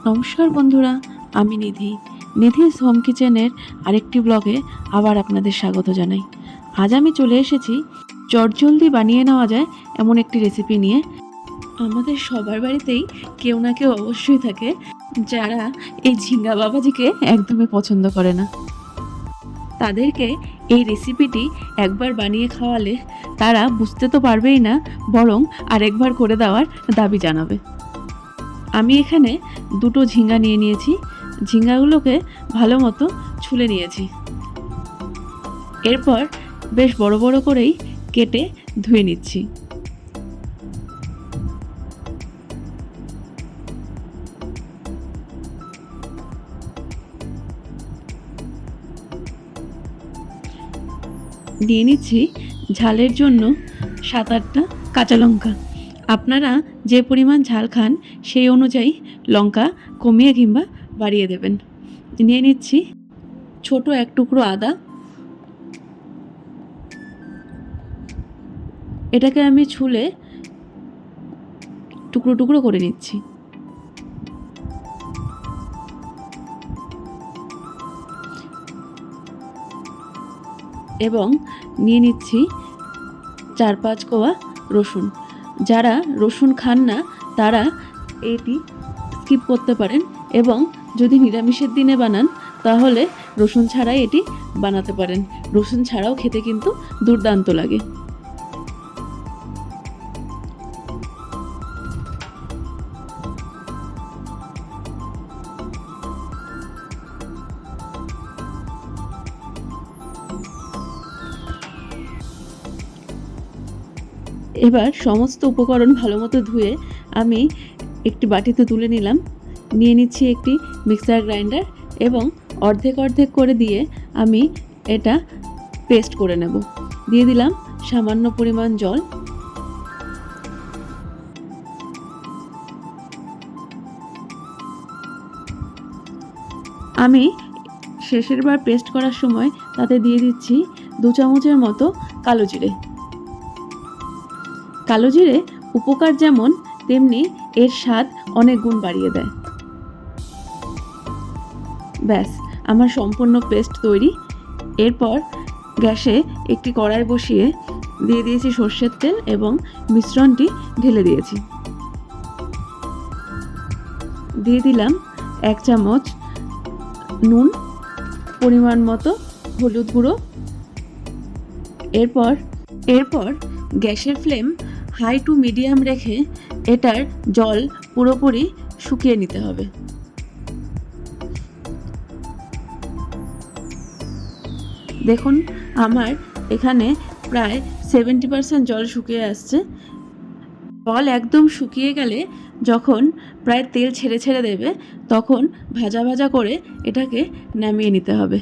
নমস্কার বন্ধুরা, আমি নিধিস হোম কিচেনের আরেকটি ব্লগে আবার আপনাদের স্বাগত জানাই। আজ আমি চলে এসেছি চটজলদি বানিয়ে নেওয়া যায় এমন একটি রেসিপি নিয়ে। আমাদের সবার বাড়িতেই কেউ না কেউ অবশ্যই থাকে যারা এই ঝিঙ্গা বাবাজিকে একদমই পছন্দ করে না। তাদেরকে এই রেসিপিটি একবার বানিয়ে খাওয়ালে তারা বুঝতে তো পারবেই না, বরং আরেকবার করে দেওয়ার দাবি জানাবে। আমি এখানে দুটো ঝিঙ্গা নিয়ে নিয়েছি। ঝিঙ্গাগুলোকে ভালো মতো ছুলে নিয়েছি। এরপর বেশ বড় বড় করেই কেটে ধুয়ে নিচ্ছি। নিয়ে নিচ্ছি ঝালের জন্য 7-8টা কাঁচা লঙ্কা। আপনারা যে পরিমাণ ঝাল খান সেই অনুযায়ী লঙ্কা কমিয়ে কিংবা বাড়িয়ে দেবেন। নিয়ে নিচ্ছি ছোট এক টুকরো আদা। এটাকে আমি ছুলে টুকরো টুকরো করে নিচ্ছি। এবং নিয়ে নিচ্ছি 4-5 কোয়া রসুন। যারা রসুন খান না তারা এটি স্কিপ করতে পারেন, এবং যদি নিরামিষের দিনে বানান তাহলে রসুন ছাড়াই এটি বানাতে পারেন। রসুন ছাড়াও খেতে কিন্তু দুর্দান্ত লাগে। এবার সমস্ত উপকরণ ভালো মতো ধুয়ে আমি একটি বাটিতে তুলে নিলাম। নিয়ে নিচ্ছি একটি মিক্সার গ্রাইন্ডার এবং অর্ধেক অর্ধেক করে দিয়ে আমি এটা পেস্ট করে নেব। দিয়ে দিলাম সামান্য পরিমাণ জল। আমি শেষের বার পেস্ট করার সময় তাতে দিয়ে দিচ্ছি 2 চামচের মতো কালো জিরে। কালো জিরে উপকার যেমন তেমনি এর স্বাদ অনেক গুণ বাড়িয়ে দেয়। ব্যাস, আমার সম্পূর্ণ পেস্ট তৈরি। এরপর গ্যাসে একটি কড়াই বসিয়ে দিয়ে দিয়েছি সর্ষের তেল এবং মিশ্রণটি ঢেলে দিয়েছি। দিয়ে দিলাম 1 চামচ নুন, পরিমাণ মতো হলুদ গুঁড়ো। এরপর গ্যাসের ফ্লেম হাই টু মিডিয়াম রেখে এটার জল পুরোপুরি শুকিয়ে নিতে হবে। দেখুন, আমার এখানে প্রায় 70% জল শুকিয়ে আসছে। জল একদম শুকিয়ে গেলে যখন প্রায় তেল ছেড়ে ছেড়ে দেবে তখন ভাজা ভাজা করে এটাকে নামিয়ে নিতে হবে।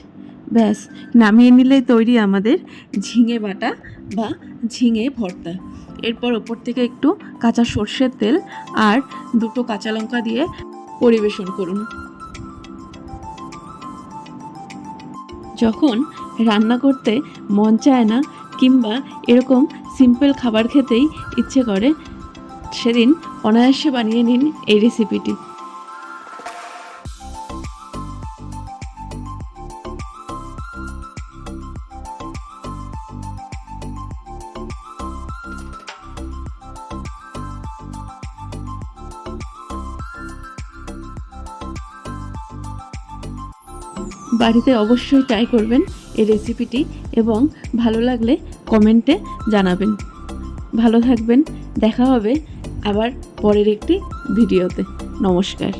ব্যাস, নামিয়ে নিলেই তৈরি আমাদের ঝিঙে বাটা বা ঝিঙে ভর্তা। এরপর ওপর থেকে একটু কাঁচা সর্ষের তেল আর 2টো কাঁচা লঙ্কা দিয়ে পরিবেশন করুন। যখন রান্না করতে মন চায় না কিংবা এরকম সিম্পল খাবার খেতেই ইচ্ছে করে, সেদিন অনায়াসে বানিয়ে নিন এই রেসিপিটি। বাড়িতে অবশ্যই ট্রাই করবেন এই রেসিপিটি এবং ভালো লাগলে কমেন্টে জানাবেন। ভালো থাকবেন, দেখা হবে আবার পরের একটি ভিডিওতে। নমস্কার।